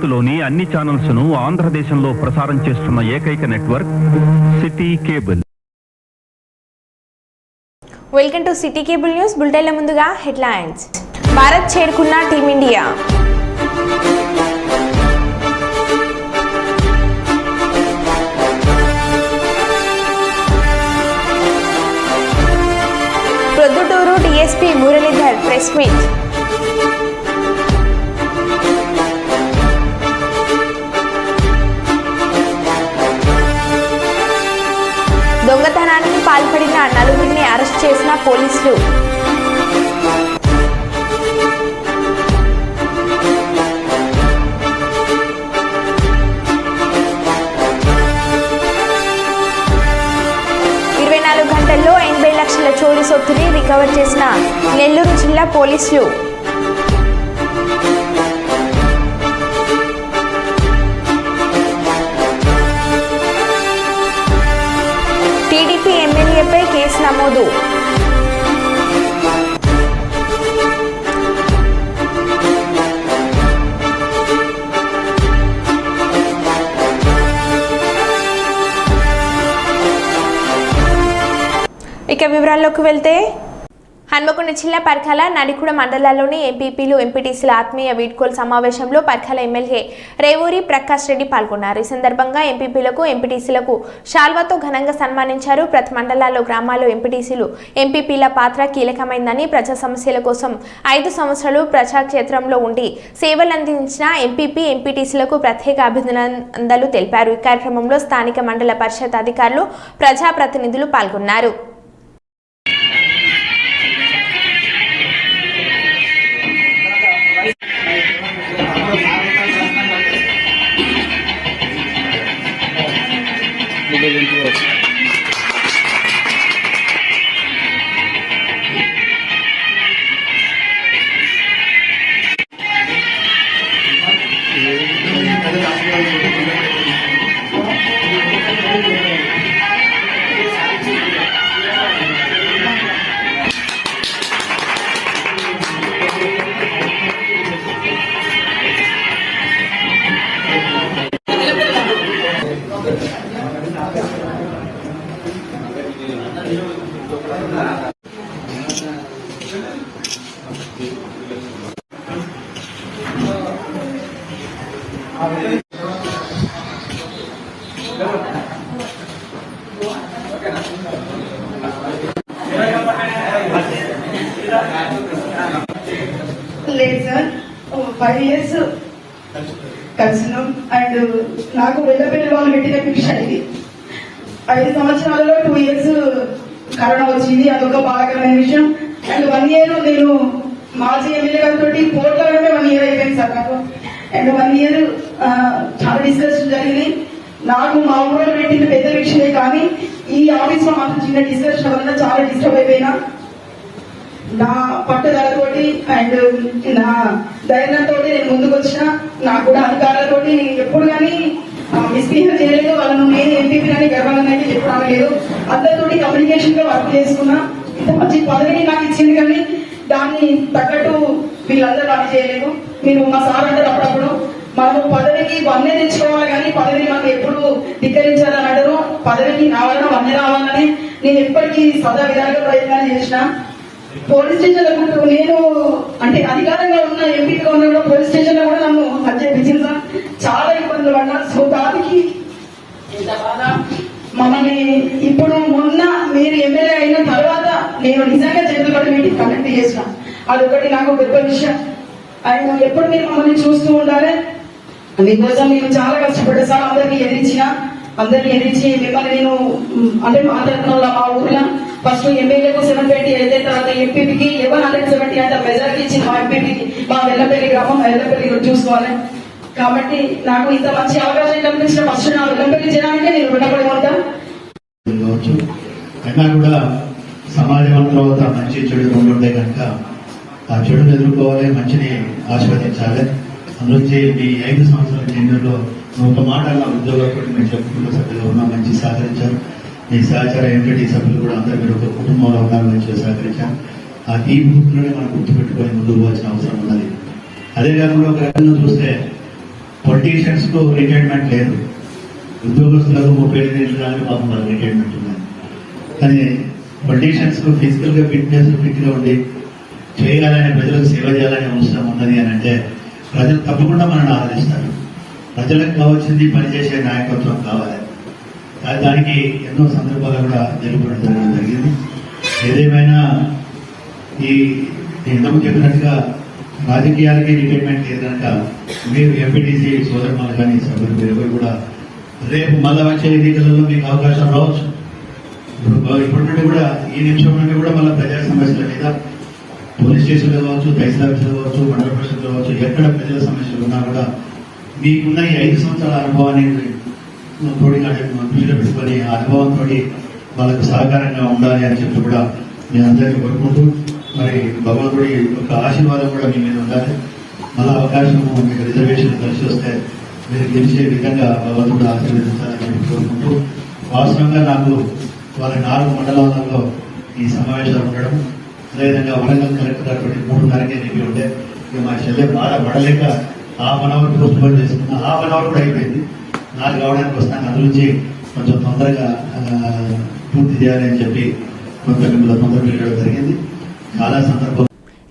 భారత్లోని అన్ని ఛానల్స్ ను ఆంధ్రదేశంలో ప్రసారం చేస్తున్న ఏకైక network city cable. Welcome to city cable news. బులెటిన్ల ముందుగా హెడ్లైన్స్. భారత్ చేరుకున్న team India. Proddatur DSP Muralidhar press meet. దొంగతనానికి పాల్పడిన నలుగురిని అరెస్ట్ చేసిన పోలీసులు. గంటల్లో 80 లక్షల చోరీ సొత్తుని రికవర్ చేసిన నెల్లూరు జిల్లా పోలీసులు. టీడీపీ ఎమ్మెల్యేపై కేసు నమోదు. ఇక వివరాల్లోకి వెళ్తే, హన్మకొండ జిల్లా పర్కాల నడికుడ మండలాల్లోని ఎంపీపీలు ఎంపీటీసీల ఆత్మీయ వీడ్కోలు సమావేశంలో పర్కాల ఎమ్మెల్యే రేవూరి ప్రకాష్ రెడ్డి పాల్గొన్నారు. ఈ సందర్భంగా ఎంపీపీలకు ఎంపీటీసీలకు శాల్వాతో ఘనంగా సన్మానించారు. ప్రతి మండలాల్లో గ్రామాల్లో ఎంపీటీసీలు ఎంపీపీల పాత్ర కీలకమైందని, ప్రజా సమస్యల కోసం 5 సంవత్సరాలు ప్రజాక్షేత్రంలో ఉండి సేవలందించిన ఎంపీపీ ఎంపీటీసీలకు ప్రత్యేక అభినందనలు తెలిపారు. ఈ కార్యక్రమంలో స్థానిక మండల పరిషత్ అధికారులు, ప్రజాప్రతినిధులు పాల్గొన్నారు. లేదు సార్, 5 years కలిసినాం. అండ్ నాకు వెళ్ళపల్లి వాళ్ళు పెట్టిన భిక్ష ఇది. 5 సంవత్సరాలలో 2 years కరోనా వచ్చింది, అదొక బాధాకరమైన విషయం. అండ్ 1 year నేను మాజీ ఎమ్మెల్యే గారితో పోట్లాడమే 1 year అయిపోయింది సార్ నాకు. అండ్ 1 year చాలా డిస్కషన్ జరిగింది. నాకు మా ఊళ్ళో పెట్టిన పెద్ద విషయమే కానీ ఈ ఆఫీస్ లో మాత్రం చిన్న డిస్కషన్ వల్ల చాలా డిస్టర్బ్ అయిపోయినా. నా పట్టుదలతోటి అండ్ నా ధైర్యంతో నేను ముందుకు వచ్చిన. నాకు కూడా అధికారులతోటి నేను ఎప్పుడు కానీ మిస్బిహేవ్ చేయలేదు. వాళ్ళను నేను ఎంపీపీ అని గర్వంగా అయితే చెప్పడం లేదు. అందరితోటి కమ్యూనికేషన్ గా వర్క్ చేసుకున్నా. ఇంత మంచి పదవిని నాకు ఇచ్చింది కానీ దాన్ని తగ్గట్టు వీళ్ళందరూ పని చేయలేదు. మీరు మా సార్ అంటారు అప్పుడప్పుడు మనము పదవికి 1 తెచ్చుకోవాలి కానీ పదవిని మనం ఎప్పుడు ధిక్కరించాలని అంటారు. పదవికి రావాలన్నా 1 రావాలని నేను ఎప్పటికీ సదా విధాలుగా ప్రయత్నాలు చేసిన. పోలీస్ స్టేషన్ లో నేను అంటే అధికారంగా ఉన్న ఎంపీగా ఉన్న పోలీస్ స్టేషన్ లో కూడా నన్ను హత్య చేసిన చాలా ఇబ్బందులు పడ్డా. సో దానికి ఎంత బాధ. మమ్మల్ని ఇప్పుడు మొన్న మీరు ఎమ్మెల్యే అయిన తర్వాత నేను నిజంగా జనరల్ మీటింగ్ కండక్ట్ చేసిన. అదొకటి నాకు గొప్ప విషయం. ఆయన ఎప్పుడు మీరు మమ్మల్ని చూస్తూ ఉండాలి. మీకోసం నేను చాలా కష్టపడ్డా సార్. అందరినీ ఎదిరించి మిమ్మల్ని నేను అంటే మాట్లాడుతున్నా. మా ఊర్లో ఫస్ట్ ఎమ్మెల్యేకు 720 అయితే తర్వాత ఎంపీపీకి 170 అంటే మెజారిటీ ఇచ్చింది మా ఎంపీపీకి. మా వెల్లపల్లి గ్రామం వెల్లపల్లి చూసుకోవాలి కాబట్టి నాకు ఇంత మంచి అవకాశం కల్పించిన ఫస్ట్ నా వెల్లంపల్లి జనానికే నేను రుణపడి ఉంటాను. అయినా కూడా సమాజం తర్వాత మంచి చెడు ఉంటే కనుక ఆ చెడును ఎదుర్కోవాలి, మంచిని ఆస్వాదించాలి. అందుకే మీ 5 సంవత్సరాల టెన్యూర్లో ఒక మాట నా ఉద్యోగాలు మేము చెప్పుకుంటూ సభ్యులు ఉన్నాం, మంచి సహకరించారు. మీ సహచార ఎంపీటీ సభ్యులు కూడా అందరూ మీరు ఒక కుటుంబంలో ఉన్నారు, మంచిగా సహకరించారు. ఆ టీం గుర్తులోనే మనం గుర్తుపెట్టుకొని ముందుకు పోవాల్సిన అవసరం ఉన్నది. అదే కాకుండా ఒక రకంగా చూస్తే పొలిటీషియన్స్కు రిటైర్మెంట్ లేదు, ఉద్యోగస్తులకు 30 ఏళ్ళు కానీ పాపం వాళ్ళకి రిటైర్మెంట్ ఉంది. కానీ పొలిటీషియన్స్కు ఫిజికల్గా ఫిట్గా ఉండి చేయాలని, ప్రజలకు సేవ చేయాలనే అవసరం ఉన్నది అని అంటే ప్రజలు తప్పకుండా మనల్ని ఆదరిస్తారు. ప్రజలకు కావాల్సింది పనిచేసే నాయకత్వం కావాలి. దానికి ఎన్నో సందర్భాలు కూడా జరగడం జరిగింది. ఏదేమైనా ఈ ఇంతకు చెప్పినట్టుగా రాజకీయాలకి రిటైర్మెంట్ లేదు కనుక మీరు ఎంపీటీసీ సోదరులు కానీ సభ్యులు మీరు కూడా రేపు మళ్ళా వచ్చే ఎన్నికలలో మీకు అవకాశం రావచ్చు. ఇప్పుడు నుండి కూడా ఈ నిమిషం నుండి కూడా మళ్ళీ ప్రజా సమస్యల మీద పోలీస్ స్టేషన్లు కావచ్చు, తహసీల్ ఆఫీసులు కావచ్చు, మండల పరిషత్లు కావచ్చు, ఎక్కడ ప్రజల సమస్యలు ఉన్నా కూడా మీకున్న ఈ 5 సంవత్సరాల అనుభవాన్ని దృష్టిలో పెట్టుకొని ఆ అనుభవంతో వాళ్ళకు సహకారంగా ఉండాలి అని చెప్పి కూడా నేను అందరికీ కోరుకుంటూ, మరి భగవంతుడి యొక్క ఆశీర్వాదం కూడా మీ మీద ఉండాలి. మళ్ళీ అవకాశం మీకు రిజర్వేషన్ కలిసి వస్తే మీరు గెలిచే విధంగా భగవంతుడు ఆశీర్వదించాలని చెప్పి కోరుకుంటూ, వాస్తవంగా నాకు వాళ్ళ 4 మండలాలలో ఈ సమావేశాలు ఉండడం, అదేవిధంగా వరంగల్ కలెక్టర్ గారు 3:30కే చెప్పి ఉంటే మా చెల్లె బాగా పడలేక ½ అవర్ పోస్ట్ పోన్ చేసుకున్నా. ½ అవర్ కూడా అయిపోయింది. 4 కావడానికి వస్తాను. అది నుంచి కొంచెం తొందరగా పూర్తి చేయాలి అని చెప్పి మిమ్మల్ని తొందర పెట్టడం జరిగింది. చాలా సందర్భం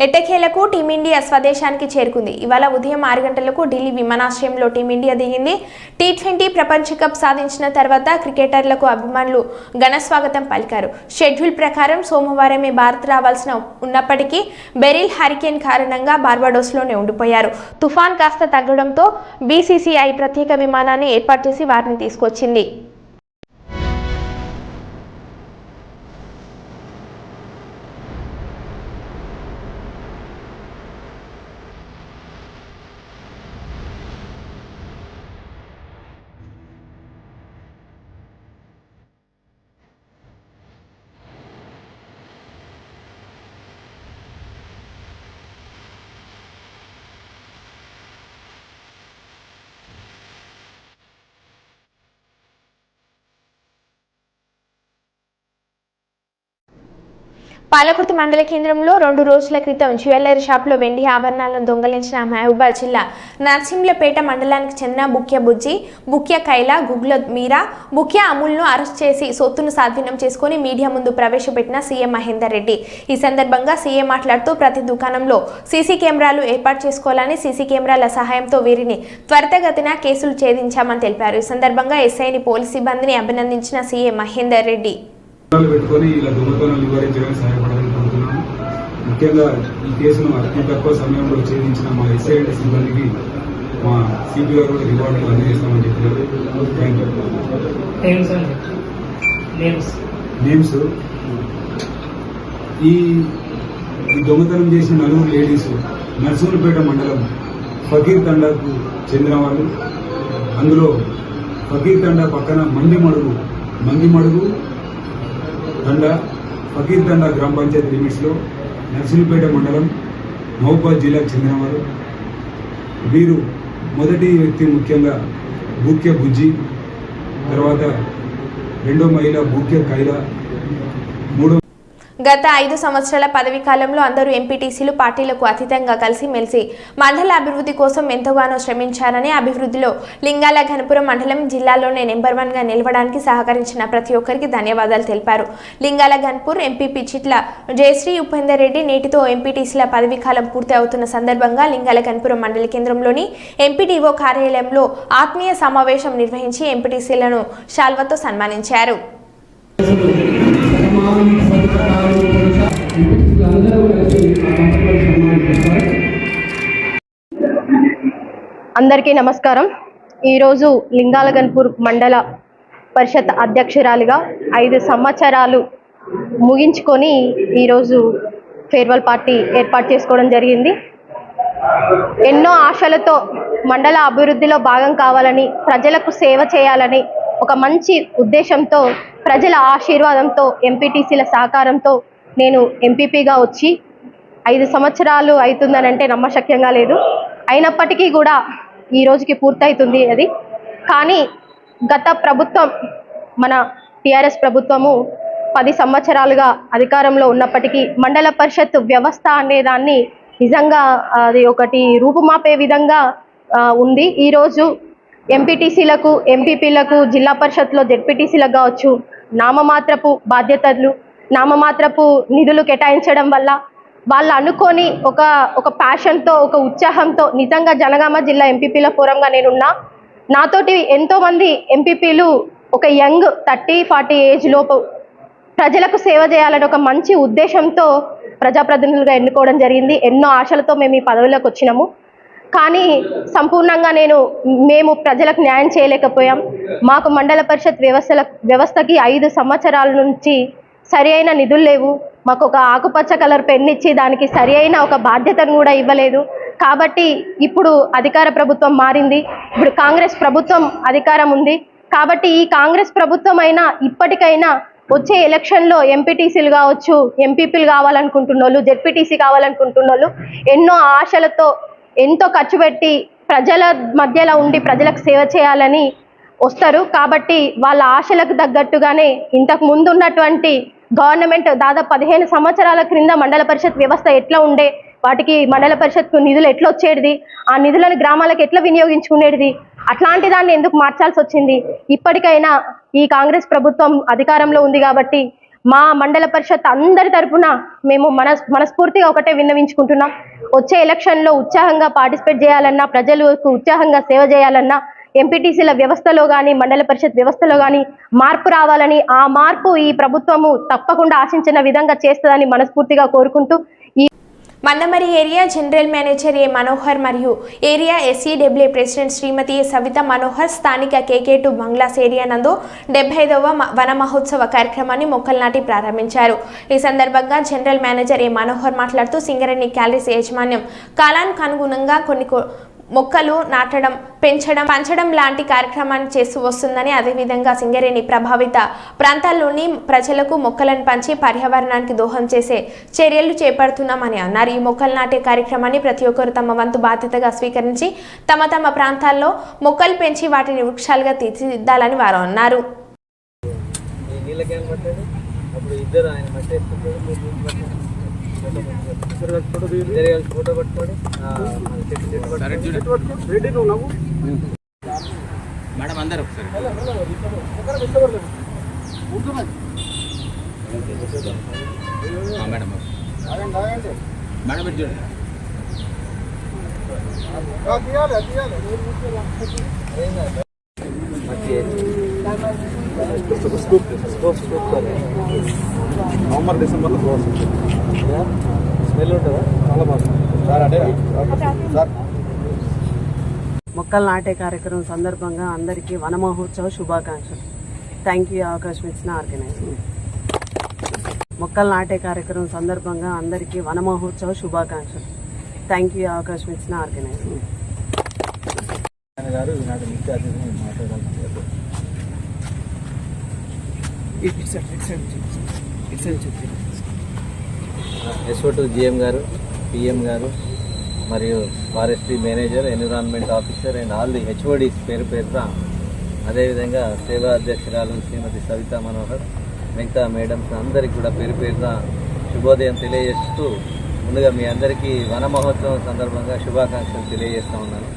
ఎట్టకేలకు టీమిండియా స్వదేశానికి చేరుకుంది. ఇవాళ ఉదయం 6 గంటలకు ఢిల్లీ విమానాశ్రయంలో టీమిండియా దిగింది. T20 ప్రపంచ కప్ సాధించిన తర్వాత క్రికెటర్లకు అభిమానులు ఘన స్వాగతం పలికారు. షెడ్యూల్ ప్రకారం సోమవారమే భారత్ రావాల్సిన ఉన్నప్పటికీ బెరిల్ హరికేన్ కారణంగా బార్బడోస్లోనే ఉండిపోయారు. తుఫాన్ కాస్త తగ్గడంతో BCCI ప్రత్యేక విమానాన్ని ఏర్పాటు చేసి వారిని తీసుకొచ్చింది. పాలకుర్తి మండల కేంద్రంలో 2 రోజుల క్రితం జ్యువెలరీ షాప్లో వెండి ఆభరణాలను దొంగలించిన మహబూబాద్ జిల్లా నర్సింహులపేట మండలానికి చెందిన బుక్య బుజ్జి, బుక్య కైల, గుగ్ల మీరా, బుక్య అమూల్ను అరెస్ట్ చేసి సొత్తును స్వాధీనం చేసుకుని మీడియా ముందు ప్రవేశపెట్టిన సీఎం మహేందర్ రెడ్డి. ఈ సందర్భంగా సీఎం మాట్లాడుతూ ప్రతి దుకాణంలో సీసీ కెమెరాలు ఏర్పాటు చేసుకోవాలని, సీసీ కెమెరాల సహాయంతో వీరిని త్వరితగతిన కేసులు ఛేదించామని తెలిపారు. ఈ సందర్భంగా ఎస్ఐని, పోలీస్ సిబ్బందిని అభినందించిన సీఎం మహేందర్ రెడ్డి. పెట్టుకొని ఇలా దొంగతనాలు నివారించడానికి సహాయపడాలని కోరుతున్నాను. ముఖ్యంగా ఈ కేసును అతి తక్కువ సమయంలో ఛేదించిన మా ఎస్ఐ అండ్ సిబ్బందికి మా సిపి గారు రివార్డులు అందజేస్తామని చెప్పారు. నేమ్స్ ఈ దొంగతనం చేసిన 4 లేడీస్ నర్సింహులపేట మండలం ఫకీర్ తండాకు చెందిన వాళ్ళు. అందులో ఫకీర్ తండా పక్కన మంగిమడుగు తండా, ఫకీర్ తండా గ్రామ పంచాయతీ లిమిట్స్లో నర్సింహులపేట మండలం మహబూబాద్ జిల్లాకు చెందినవారు. వీరు మొదటి వ్యక్తి ముఖ్యంగా బుక్య బుజ్జి, తర్వాత 2వ మహిళ బుక్య కైల, 3వ గత 5 సంవత్సరాల పదవీ కాలంలో అందరూ ఎంపీటీసీలు పార్టీలకు అతీతంగా కలిసిమెలిసి మండల అభివృద్ధి కోసం ఎంతగానో శ్రమించారని, అభివృద్ధిలో లింగాల ఘనపురం మండలం జిల్లాలోనే నెంబర్ 1గా నిలవడానికి సహకరించిన ప్రతి ఒక్కరికి ధన్యవాదాలు తెలిపారు. లింగాల ఘన్పూర్ ఎంపీపీ చిట్ల జయశ్రీ ఉపేందర్ రెడ్డి నేటితో ఎంపీటీసీల పదవీ కాలం పూర్తి అవుతున్న సందర్భంగా లింగాల ఘన్పురం మండల కేంద్రంలోని ఎంపీడీఓ కార్యాలయంలో ఆత్మీయ సమావేశం నిర్వహించి ఎంపీటీసీలను శాల్వతో సన్మానించారు. అందరికీ నమస్కారం. ఈరోజు లింగాల ఘన్పూర్ మండల పరిషత్ అధ్యక్షురాలిగా 5 సంవత్సరాలు ముగించుకొని ఈరోజు ఫేర్వెల్ పార్టీ ఏర్పాటు చేసుకోవడం జరిగింది. ఎన్నో ఆశలతో మండల అభివృద్ధిలో భాగం కావాలని, ప్రజలకు సేవ చేయాలని ఒక మంచి ఉద్దేశంతో, ప్రజల ఆశీర్వాదంతో, ఎంపీటీసీల సహకారంతో నేను ఎంపీపీగా వచ్చి 5 సంవత్సరాలు అవుతుందనంటే నమ్మశక్యంగా లేదు. అయినప్పటికీ కూడా ఈ రోజుకి పూర్తవుతుంది అది. కానీ గత ప్రభుత్వం, మన టీఆర్ఎస్ ప్రభుత్వము 10 సంవత్సరాలుగా అధికారంలో ఉన్నప్పటికీ మండల పరిషత్ వ్యవస్థ అనేదాన్ని నిజంగా అది ఒకటి రూపుమాపే విధంగా ఉంది. ఈరోజు ఎంపీటీసీలకు, ఎంపీపీలకు, జిల్లా పరిషత్లో జెడ్పీటీసీలకు కావచ్చు, నామమాత్రపు బాధ్యతలు, నామమాత్రపు నిధులు కేటాయించడం వల్ల వాళ్ళు అనుకొని ఒక ప్యాషన్తో, ఒక ఉత్సాహంతో, నిజంగా జనగామ జిల్లా ఎంపీపీల ఫోరంగా నేనున్నా. నాతోటి ఎంతోమంది ఎంపీపీలు ఒక యంగ్ 30-40 ఏజ్ లోపు ప్రజలకు సేవ చేయాలని ఒక మంచి ఉద్దేశంతో ప్రజాప్రతినిధులుగా ఎన్నుకోవడం జరిగింది. ఎన్నో ఆశలతో మేము ఈ పదవిలోకి వచ్చినాము. కానీ సంపూర్ణంగా మేము ప్రజలకు న్యాయం చేయలేకపోయాం. మాకు మండల పరిషత్ వ్యవస్థకి 5 సంవత్సరాల నుంచి సరి అయిన నిధులు లేవు. మాకు ఒక ఆకుపచ్చ కలర్ పెన్ ఇచ్చి దానికి సరి అయిన ఒక బాధ్యతను కూడా ఇవ్వలేదు. కాబట్టి ఇప్పుడు అధికార ప్రభుత్వం మారింది. ఇప్పుడు కాంగ్రెస్ ప్రభుత్వం అధికారం ఉంది. కాబట్టి ఈ కాంగ్రెస్ ప్రభుత్వం అయినా ఇప్పటికైనా వచ్చే ఎలక్షన్లో ఎంపీటీసీలు కావచ్చు, ఎంపీపీలు కావాలనుకుంటున్నోళ్ళు, జెడ్పీటీసీ కావాలనుకుంటున్నోళ్ళు ఎన్నో ఆశలతో ఎంతో ఖర్చు పెట్టి ప్రజల మధ్యలో ఉండి ప్రజలకు సేవ చేయాలని వస్తారు. కాబట్టి వాళ్ళ ఆశలకు తగ్గట్టుగానే ఇంతకు ముందు ఉన్నటువంటి గవర్నమెంట్ దాదాపు 15 సంవత్సరాల క్రింద మండల పరిషత్ వ్యవస్థ ఎట్లా ఉండే, వాటికి మండల పరిషత్కు నిధులు ఎట్లా వచ్చేది, ఆ నిధులను గ్రామాలకు ఎట్లా వినియోగించుకునేది, అట్లాంటి దాన్ని ఎందుకు మార్చాల్సి వచ్చింది? ఇప్పటికైనా ఈ కాంగ్రెస్ ప్రభుత్వం అధికారంలో ఉంది కాబట్టి మా మండల పరిషత్ అందరి తరపున మేము మనస్ఫూర్తిగా ఒకటే విన్నవించుకుంటున్నాం. వచ్చే ఎలక్షన్లో ఉత్సాహంగా పార్టిసిపేట్ చేయాలన్నా, ప్రజలకు ఉత్సాహంగా సేవ చేయాలన్నా ఎంపీటీసీల వ్యవస్థలో కానీ, మండల పరిషత్ వ్యవస్థలో కానీ మార్పు రావాలని, ఆ మార్పు ఈ ప్రభుత్వము తప్పకుండా ఆశించిన విధంగా చేస్తుందని మనస్ఫూర్తిగా కోరుకుంటూ మందమరి ఏరియా జనరల్ మేనేజర్ ఏ మనోహర్ మరియు ఏరియా ఎస్ఈడబ్ల్యూ ప్రెసిడెంట్ శ్రీమతి సవిత మనోహర్ స్థానిక కేకే2 బంగ్లాస్ ఏరియా నందు 75వ వన మహోత్సవ కార్యక్రమాన్ని మొక్కలు నాటి ప్రారంభించారు. ఈ సందర్భంగా జనరల్ మేనేజర్ ఏ మనోహర్ మాట్లాడుతూ సింగరేణి క్యాలరీస్ యాజమాన్యం కాలానికి అనుగుణంగా కొన్ని మొక్కలు నాటడం, పెంచడం, పంచడం లాంటి కార్యక్రమాన్ని చేస్తూ వస్తుందని, అదేవిధంగా సింగరేణి ప్రభావిత ప్రాంతాల్లోని ప్రజలకు మొక్కలను పంచి పర్యావరణానికి దోహదం చేసే చర్యలు చేపడుతున్నామని అన్నారు. ఈ మొక్కలు నాటే కార్యక్రమాన్ని ప్రతి ఒక్కరు తమ వంతు బాధ్యతగా స్వీకరించి తమ తమ ప్రాంతాల్లో మొక్కలు పెంచి వాటిని వృక్షాలుగా తీర్చిదిద్దాలని వారు అన్నారు. ఫోటో పట్టుకోండి మేడం, అందరు ఒకసారి మేడం మేడం చూడండి. నవంబర్ డిసెంబర్లో ఫ్లవర్స్ స్మెల్ ఉంటుందా? చాలా బాగుంటుంది సార్. అంటే సార్ మొక్కలు నాటే కార్యక్రమం సందర్భంగా అందరికీ వన మహోత్సవ శుభాకాంక్షలు. థ్యాంక్ యూ అవకాశం ఇచ్చిన ఆర్గనైజర్. మొక్కలు నాటే కార్యక్రమం సందర్భంగా అందరికీ వన మహోత్సవ శుభాకాంక్షలు. థ్యాంక్ యూ అవకాశం ఇచ్చిన ఆర్గనైజర్ గారు ఈనాటి ముఖ్య అతిథిని మాట్లాడాలి. SO2 GM గారు, PM గారు మరియు forestry manager, environment officer and all the HODs పేరు పేరున, అదేవిధంగా సేవా అధ్యక్షురాలు శ్రీమతి సవిత మనోహర్, మిగతా మేడమ్స్ అందరికీ కూడా పేరు పేరున శుభోదయం తెలియజేస్తూ, ముందుగా మీ అందరికీ వన మహోత్సవం సందర్భంగా శుభాకాంక్షలు తెలియజేస్తూ ఉన్నాను.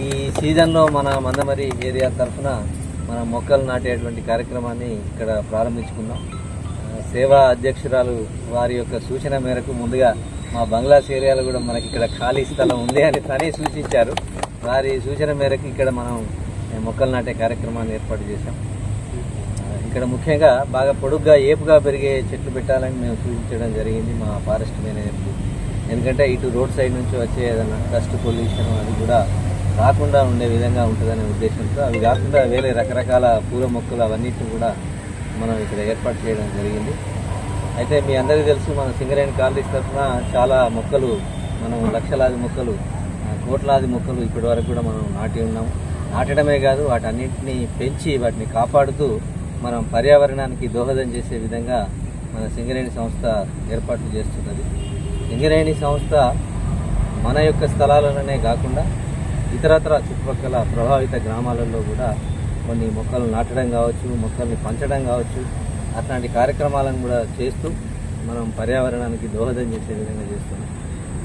ఈ సీజన్లో మన మందమరి ఏరియా తరఫున మనం మొక్కలు నాటేటువంటి కార్యక్రమాన్ని ఇక్కడ ప్రారంభించుకున్నాం. సేవా అధ్యక్షురాలు వారి యొక్క సూచన మేరకు ముందుగా మా బంగ్లాస్ ఏరియాలో కూడా మనకి ఇక్కడ ఖాళీ స్థలం ఉంది అని తనే సూచించారు. వారి సూచన మేరకు ఇక్కడ మనం మొక్కలు నాటే కార్యక్రమాన్ని ఏర్పాటు చేశాం. ఇక్కడ ముఖ్యంగా బాగా పొడుగ్గా ఏపుగా పెరిగే చెట్లు పెట్టాలని మేము సూచించడం జరిగింది మా ఫారెస్ట్ మేనేజర్కి. ఎందుకంటే ఇటు రోడ్ సైడ్ నుంచి వచ్చే ఏదైనా డస్ట్ పొల్యూషన్ అది కూడా రాకుండా ఉండే విధంగా ఉంటుందనే ఉద్దేశంతో, అవి కాకుండా వేరే రకరకాల పూల మొక్కలు అవన్నిటిని కూడా మనం ఇక్కడ ఏర్పాటు చేయడం జరిగింది. అయితే మీ అందరికీ తెలుసు, మన సింగరేణి కాలనీస్ తరఫున చాలా మొక్కలు, మనం లక్షలాది మొక్కలు, కోట్లాది మొక్కలు ఇప్పటి వరకు కూడా మనం నాటి ఉన్నాము. నాటడమే కాదు, వాటన్నింటినీ పెంచి వాటిని కాపాడుతూ మనం పర్యావరణానికి దోహదం చేసే విధంగా మన సింగరేణి సంస్థ ఏర్పాట్లు చేస్తున్నది. సింగరేణి సంస్థ మన యొక్క స్థలాలలోనే కాకుండా ఇతరత్ర చుట్టుపక్కల ప్రభావిత గ్రామాలలో కూడా కొన్ని మొక్కలు నాటడం కావచ్చు, మొక్కల్ని పంచడం కావచ్చు, అట్లాంటి కార్యక్రమాలను కూడా చేస్తూ మనం పర్యావరణానికి దోహదం చేసే విధంగా చేస్తున్నాం.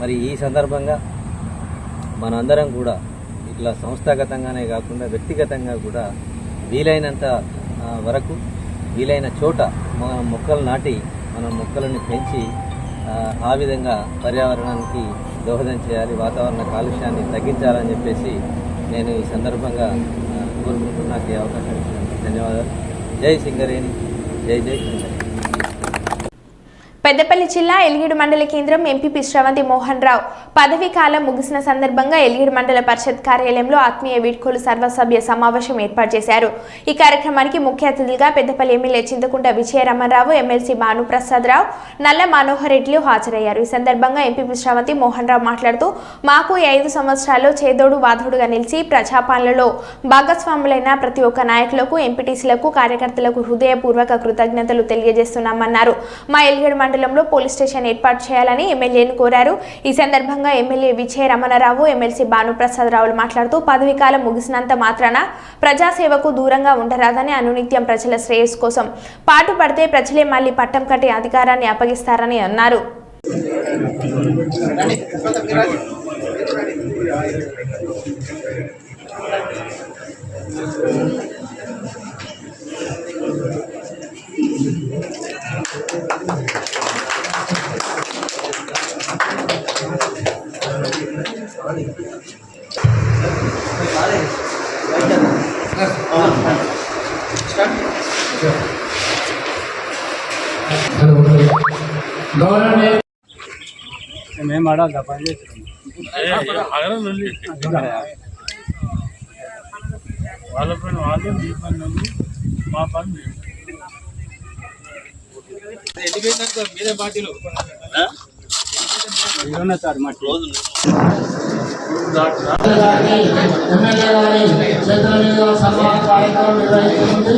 మరి ఈ సందర్భంగా మనందరం కూడా ఇట్లా సంస్థాగతంగానే కాకుండా వ్యక్తిగతంగా కూడా వీలైనంత వరకు వీలైన చోట మన మొక్కలు నాటి మన మొక్కలను పెంచి ఆ విధంగా పర్యావరణానికి దోహదం చేయాలి, వాతావరణ కాలుష్యాన్ని తగ్గించాలని చెప్పేసి నేను ఈ సందర్భంగా కోరుకుంటూ నాకు ఈ అవకాశం ఇచ్చినందుకు ధన్యవాదాలు. జై సింగరేణి, జై జై సింగరేణి. పెద్దపల్లి జిల్లా ఎలిగిడి మండల కేంద్రం ఎంపీపీ శ్రవంతి మోహన్ రావు పదవీ కాలం ముగిసిన సందర్భంగా ఎలిగిడి మండల పరిషత్ కార్యాలయంలో ఆత్మీయ వీడ్కోలు సర్వసభ్య సమావేశం ఏర్పాటు చేశారు. ఈ కార్యక్రమానికి ముఖ్య అతిథులుగా పెద్దపల్లి ఎమ్మెల్యే చింతకుంట విజయరమణరావు, ఎమ్మెల్సీ భానుప్రసాద్ రావు, నల్ల మనోహర్ రెడ్డిలు హాజరయ్యారు. ఈ సందర్భంగా ఎంపీపీ శ్రవంతి మోహన్ రావు మాట్లాడుతూ మాకు ఈ 5 సంవత్సరాల్లో చేదోడు వాదోడుగా నిలిచి ప్రజాపాలనలో భాగస్వాములైన ప్రతి ఒక్క నాయకులకు, ఎంపీటీసీలకు, కార్యకర్తలకు హృదయపూర్వక కృతజ్ఞతలు తెలియజేస్తున్నామన్నారు. మా ఎలిగిడి మండలంలో పోలీస్ స్టేషన్ ఏర్పాటు చేయాలని ఎమ్మెల్యేను కోరారు. ఈ సందర్భంగా ఎమ్మెల్యే విజయ రమణరావు, ఎమ్మెల్సీ భానుప్రసాద్ రావులు మాట్లాడుతూ పదవీకాలం ముగిసినంత మాత్రాన ప్రజాసేవకు దూరంగా ఉండరాదని, అనునిత్యం ప్రజల శ్రేయస్సు కోసం పాటుపడితే ప్రజలే మళ్లీ పట్టం కట్టి అధికారాన్ని అప్పగిస్తారని అన్నారు. మేము ఆడాలి పని చేస్తున్నాం వాళ్ళ పని వాళ్ళు, మీ పని మా పని మేము. మీదే పార్టీలో సార్ మా రోజు ఎమ్మెల్యే గారి చేతుల మీదుగా సన్మాన కార్యక్రమం నిర్వహిస్తుంది.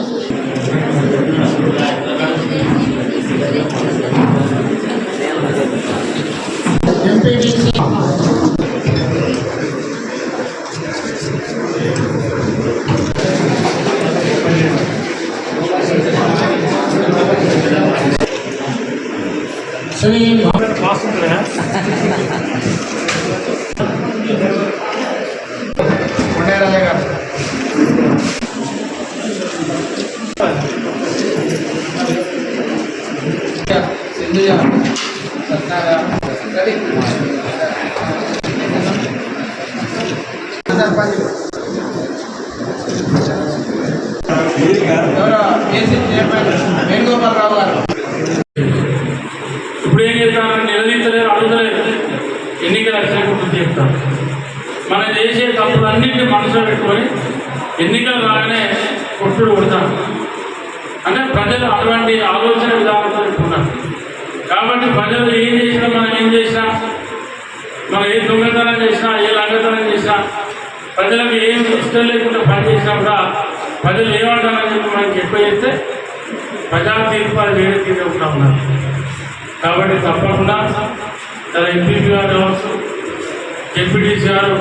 ఎంపీటీసీ శ్రీ ఉండేరాజ గారు, సింధుజ సత్నారా వేణుగోపాలరావు గారు. ఇప్పుడు ఏం చెప్తాను, నిలదీస్తలేరు, అడుగుతలేరు, ఎన్నికలు వచ్చేటప్పుడు చెప్తాను. మనం చేసే తప్పులన్నింటినీ మనసులో పెట్టుకొని ఎన్నికలు రాగానే కొట్టుడు కొడతాం అంటే ప్రజలు అటువంటి ఆలోచన విధానంతో ఉన్నారు. కాబట్టి ప్రజలు ఏం చేసినా, మనం ఏం చేసినా, మనం ఏ దొంగతనం చేసినా, ఏ లంగతనం చేసినా, ప్రజలకు ఏం ఇష్టం లేకుండా పని చేసినా కూడా ప్రజలు ఏమంటారని చెప్పి మనకి ఎక్కువ చేస్తే ప్రజా తీర్పు అది వేరే తీరుగా ఉన్నారు. కాబట్టి తప్పకుండా తన ఎంపీపీ గారు కావచ్చు, జెడ్పీటీసీ గారు,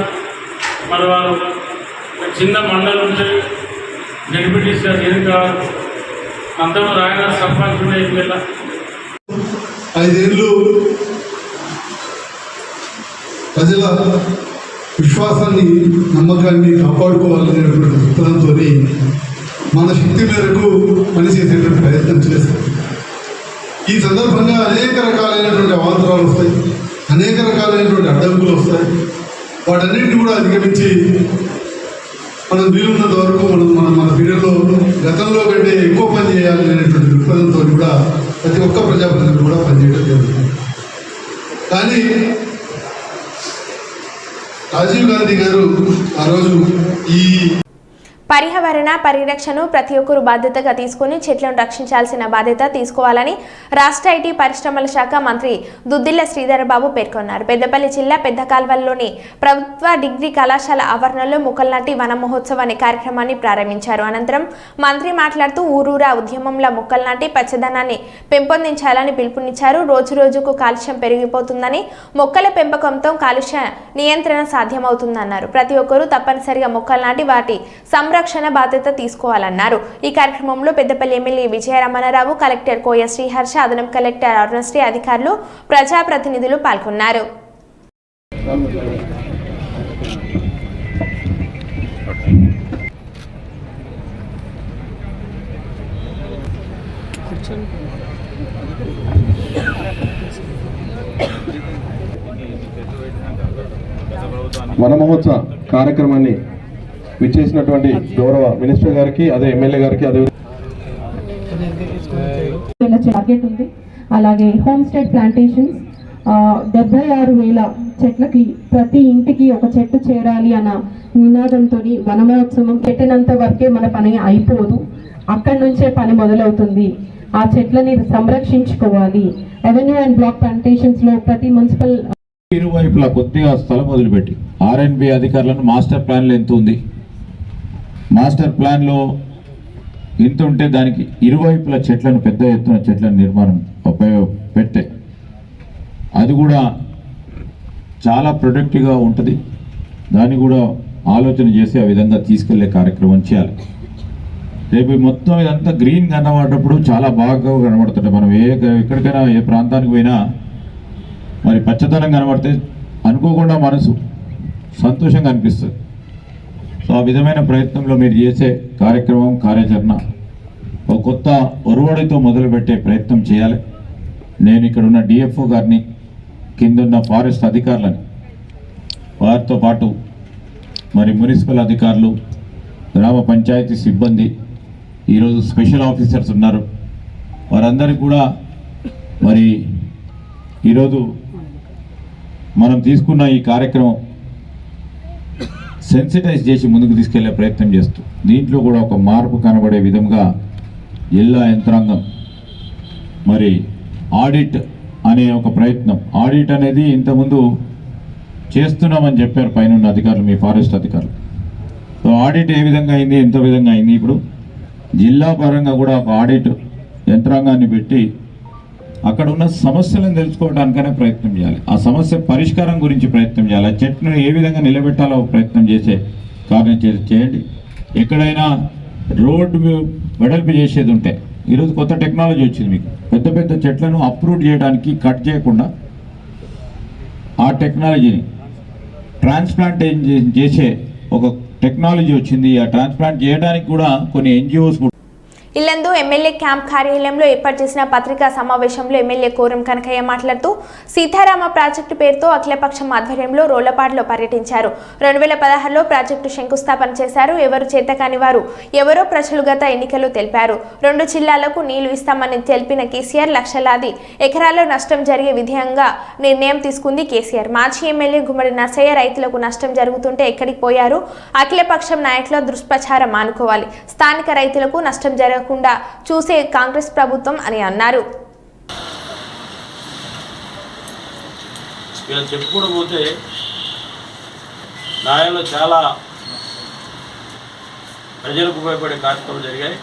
మరి వారు చిన్న మండలం ఉంటాయి, జెడ్పీటీసీ గారు ఎన్నిక అంతలో రాయన సర్పంచ్ ఎన్నికల 5 ఏళ్ళు ప్రజల విశ్వాసాన్ని, నమ్మకాన్ని కాపాడుకోవాలనేటువంటి దృక్పథంతో మన శక్తి మేరకు పనిచేసేటువంటి ప్రయత్నం చేస్తాం. ఈ సందర్భంగా అనేక రకాలైనటువంటి అవాంతరాలు వస్తాయి, అనేక రకాలైనటువంటి అడ్డంకులు వస్తాయి. వాటన్నింటినీ కూడా అధిగమించి మనం వీలున్నంత వరకు మన పీరియడ్లో గతంలో కంటే ఎక్కువ పని చేయాలి అనేటువంటి దృక్పథంతో కూడా ప్రతి ఒక్క ప్రజాప్రతినిధి కూడా పనిచేయడం జరుగుతుంది. కానీ రాజీవ్ గాంధీ గారు ఆ రోజు ఈ పర్యావరణ పరిరక్షణను ప్రతి ఒక్కరూ బాధ్యతగా తీసుకుని చెట్లను రక్షించాల్సిన బాధ్యత తీసుకోవాలని రాష్ట్ర ఐటీ పరిశ్రమల శాఖ మంత్రి దుద్దిళ్ల శ్రీధర్ బాబు పేర్కొన్నారు. పెద్దపల్లి జిల్లా పెద్ద కాల్వల్లోని ప్రభుత్వ డిగ్రీ కళాశాల ఆవరణలో మొక్కలు నాటి వన మహోత్సవం అనే కార్యక్రమాన్ని ప్రారంభించారు. అనంతరం మంత్రి మాట్లాడుతూ ఊరూరా ఉద్యమంలో మొక్కలు నాటి పచ్చదనాన్ని పెంపొందించాలని పిలుపునిచ్చారు. రోజు రోజుకు కాలుష్యం పెరిగిపోతుందని, మొక్కల పెంపకంతో కాలుష్య నియంత్రణ సాధ్యమవుతుందన్నారు. ప్రతి ఒక్కరూ తప్పనిసరిగా మొక్కలు నాటి వాటి రక్షణ బాధ్యత తీసుకోవాలన్నారు. ఈ కార్యక్రమంలో పెద్దపల్లి ఎమ్మెల్యే విజయరమణరావు, కలెక్టర్ కోయ శ్రీహర్ష, అదనపు కలెక్టర్ అరుణశ్రీ, అధికారులు, ప్రజాప్రతినిధులు పాల్గొన్నారు. వన మహోత్సవ కార్యక్రమాన్ని విచ్చేసినటువంటి గౌరవ మినిస్టర్ గారికి, అదే ఎమ్మెల్యే గారికి, అదే టార్గెట్ ఉంది. అలాగే హోమ్ స్టే ప్లాంటేషన్స్ 76,000 చెట్లకి ప్రతి ఇంటికి ఒక చెట్టు చేరాలి అన్న నినాదంతో వన మహోత్సవం పెట్టినంత వరకే మన పని అయిపోదు, అక్కడి నుంచే పని మొదలవుతుంది. ఆ చెట్లని సంరక్షించుకోవాలి. రెవెన్యూ అండ్ బ్లాక్ ప్లాంటేషన్స్ లో ప్రతి మున్సిపల్ ఇరువైపులా కొద్దిగా స్థలం వదిలిపెట్టి ఆర్ఎండ్బి అధికారులను మాస్టర్ ప్లాన్లో ఎంత ఉంది, మాస్టర్ ప్లాన్లో ఎంత ఉంటే దానికి ఇరువైపుల చెట్లను పెద్ద ఎత్తున చెట్లను నిర్మాణం పెట్టే అది కూడా చాలా ప్రొడక్టివ్గా ఉంటుంది. దాన్ని కూడా ఆలోచన చేసి ఆ విధంగా తీసుకెళ్లే కార్యక్రమం చేయాలి. రేపు మొత్తం ఇదంతా గ్రీన్ కనబడ్డప్పుడు చాలా బాగా కనబడుతుంది. మనం ఎక్కడికైనా ఏ ప్రాంతానికి పోయినా మరి పచ్చదనం కనబడితే అనుకోకుండా మనసు సంతోషంగా అనిపిస్తుంది. సో ఆ విధమైన ప్రయత్నంలో మీరు చేసే కార్యక్రమం కార్యాచరణ ఒక కొత్త ఒరవడితో మొదలుపెట్టే ప్రయత్నం చేయాలి. నేను ఇక్కడ ఉన్న డిఎఫ్ఓ గారిని, కిందున్న ఫారెస్ట్ అధికారులని, వారితో పాటు మరి మున్సిపల్ అధికారులు, గ్రామ పంచాయతీ సిబ్బంది, ఈరోజు స్పెషల్ ఆఫీసర్స్ ఉన్నారు, వారందరికీ కూడా మరి ఈరోజు మనం తీసుకున్న ఈ కార్యక్రమం సెన్సిటైజ్ చేసి ముందుకు తీసుకెళ్లే ప్రయత్నం చేస్తూ దీంట్లో కూడా ఒక మార్పు కనబడే విధంగా జిల్లా యంత్రాంగం మరి ఆడిట్ అనే ఒక ప్రయత్నం, ఆడిట్ అనేది ఇంతకుముందు చేస్తున్నామని చెప్పారు పైన అధికారులు, మీ ఫారెస్ట్ అధికారులు. సో ఆడిట్ ఏ విధంగా అయింది, ఎంత విధంగా అయింది, ఇప్పుడు జిల్లా పరంగా కూడా ఒక ఆడిట్ యంత్రాంగాన్ని పెట్టి అక్కడ ఉన్న సమస్యలను తెలుసుకోవడానికైనా ప్రయత్నం చేయాలి. ఆ సమస్య పరిష్కారం గురించి ప్రయత్నం చేయాలి. ఆ చెట్టును ఏ విధంగా నిలబెట్టాలో ప్రయత్నం చేసే కార్యం చేయండి. ఎక్కడైనా రోడ్డు వెడల్పు చేసేది ఉంటే, ఈరోజు కొత్త టెక్నాలజీ వచ్చింది, మీకు పెద్ద పెద్ద చెట్లను అప్రూవ్ చేయడానికి కట్ చేయకుండా ఆ టెక్నాలజీని ట్రాన్స్ప్లాంట్ చేసే ఒక టెక్నాలజీ వచ్చింది. ఆ ట్రాన్స్ప్లాంట్ చేయడానికి కూడా కొన్ని ఎన్జిఓస్ ఇల్లందు ఎమ్మెల్యే క్యాంప్ కార్యాలయంలో ఏర్పాటు చేసిన పత్రికా సమావేశంలో ఎమ్మెల్యే కోరం కనకయ్య మాట్లాడుతూ సీతారామ ప్రాజెక్టు పేరుతో అఖిలపక్షం ఆధ్వర్యంలో రోళ్లపాడులో పర్యటించారు. 2016లో ప్రాజెక్టు శంకుస్థాపన చేశారు. ఎవరు చేతకాని వారు ఎవరో ప్రజలు గత ఎన్నికల్లో తెలిపారు. 2 జిల్లాలకు నీళ్లు ఇస్తామని తెలిపిన కేసీఆర్ లక్షలాది ఎకరాల్లో నష్టం జరిగే విధంగా నిర్ణయం తీసుకుంది కేసీఆర్. మాజీ ఎమ్మెల్యే గుమ్మడి నర్సయ్య రైతులకు నష్టం జరుగుతుంటే ఎక్కడికి పోయారు? అఖిలపక్షం నాయకుల దుష్ప్రచారం మానుకోవాలి. స్థానిక రైతులకు నష్టం జరగకుండా చూసే కాంగ్రెస్ ప్రభుత్వం అని అన్నారు. ఇలా చెప్పుకోవడం పోతే న్యాయంలో చాలా ప్రజలకు ఉపయోగపడే కార్యక్రమాలు జరిగాయి.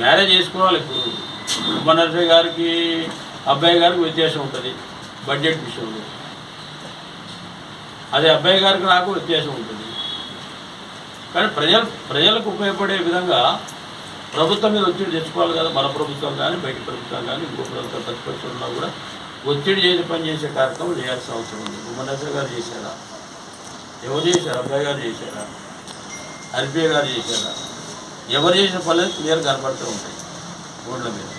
మ్యారేజ్ చేసుకోవాలి. ఇప్పుడు ఉమ్మనర్సయ్య గారికి అబ్బాయి గారికి వ్యత్యాసం ఉంటుంది బడ్జెట్ విషయంలో, అదే అబ్బాయి గారికి నాకు వ్యత్యాసం ఉంటుంది. కానీ ప్రజలకు ఉపయోగపడే విధంగా ప్రభుత్వం మీద ఒత్తిడి తెచ్చుకోవాలి కదా. మన ప్రభుత్వం కానీ బయట ప్రభుత్వం కానీ ఇంకో ప్రభుత్వం ప్రతిపక్షంలో కూడా ఒత్తిడి చేసి పనిచేసే కార్యక్రమం చేయాల్సిన అవసరం ఉంది. ఉమ్మనర్సయ్య గారు చేశారా? ఎవరు చేశారు? అబ్బాయి గారు చేశారా? హరిప్రియ గారు చేశారా? ఎవరు చేసిన పనులు క్లియర్ కనపడుతూ ఉంటాయి రోడ్ల మీద.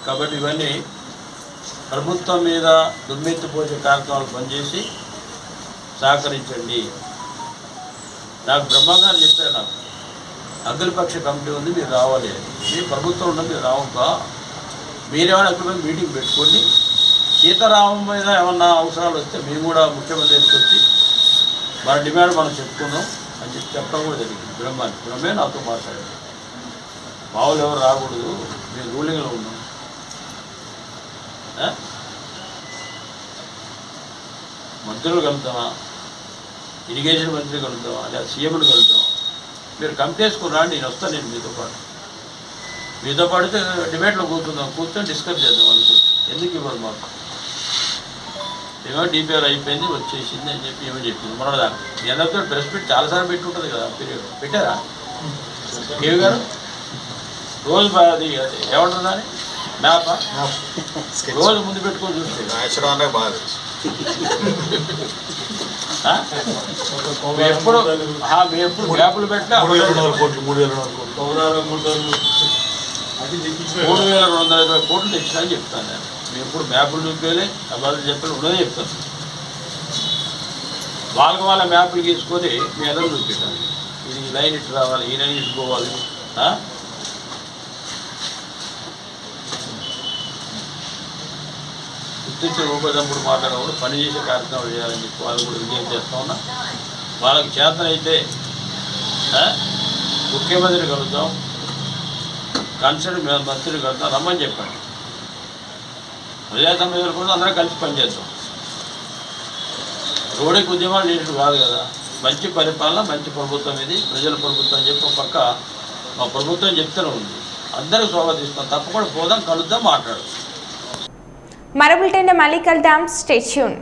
కాబట్టి ఇవన్నీ ప్రభుత్వం మీద దుమ్మెత్తిపోసే కార్యక్రమాలు పనిచేసి సహకరించండి. నాకు బ్రహ్మంగారు చెప్పారు, నాకు అఖిలపక్ష కమిటీ ఉంది, మీరు రావాలి. మీ ప్రభుత్వం ఉన్నది, మీరు రావుగా. మీరేమైనా అక్కడ మీటింగ్ పెట్టుకోండి. సీతారామం మీద ఏమన్నా అవసరాలు వస్తే మేము కూడా ముఖ్యమంత్రి దగ్గరికి వచ్చి మన డిమాండ్ మనం చెప్పుకున్నాం అని చెప్పడం కూడా జరిగింది. బ్రహ్మే నాతో మాట్లాడారు. మావులు ఎవరు రాకూడదు, మేము రూలింగ్లో ఉన్నాం. మంత్రులు కలుద్దామా, ఇరిగేషన్ మంత్రి కలుద్దామా, లేదా సీఎంను కలుద్దామా? మీరు కమిటీ వేసుకుని రాండి, నేను వస్తాను. నేను మీతో పాటు డిబేట్లో కూర్చొని డిస్కస్ చేద్దాం అనుకో. ఎందుకు ఇవ్వరు మాకు? ఏమో డిపిఆర్ అయిపోయింది, వచ్చేసింది అని చెప్పి ఏమో చెప్పింది మొన్నదాకా. మీ అందరితో ప్రెస్ మీట్ చాలాసార్లు పెట్టి ఉంటుంది కదా, పీరియడ్ పెట్టారా కేవీ గారు? రోజు అది ఏమంటుంది దాన్ని మ్యాపా రోజు ముందు పెట్టుకొని చూస్తే ఎప్పుడు మ్యాప్లు పెట్టినా 3,250 కోట్లు తెచ్చినా అని చెప్తాను నేను. మేము ఇప్పుడు మ్యాపులు చూపించాలి, అబ్బాయి చెప్పాలి ఉన్నదే చెప్తాను. వాళ్ళ మ్యాపులు గీసుకొని మీ ఎదురు చూపించాలి. ఇది ఈ లైన్ ఇటు రావాలి, ఈ లైన్ ఇట్టుకోవాలి. గుర్తించిన రూపాయలు మాట్లాడేవాడు పని చేసే కార్యక్రమాలు చేయాలని చెప్పి వాళ్ళు కూడా విజయం చేస్తూ ఉన్నా. వాళ్ళకి చేతనైతే ముఖ్యమంత్రిని కలుద్దాం, కన్సర్న్ మంత్రిని కలుద్దాం, రమ్మని చెప్పండి. ప్రజాసంబంధాలు కూడా అందరం కలిసి పనిచేద్దాం. రోడ్డుకి ఉద్యమాలు చేయడం కాదు కదా, మంచి పరిపాలన, మంచి ప్రభుత్వం ఇది, ప్రజల ప్రభుత్వం అని చెప్పి ఒక పక్క మా ప్రభుత్వం చెప్తూనే ఉంది. అందరూ స్వాగతిస్తాం, తప్పకుండా పోదాం, కలుద్దాం, మాట్లాడదాం. మరో బులెటిన్ మళ్ళీ కలుద్దాం. Stay tune.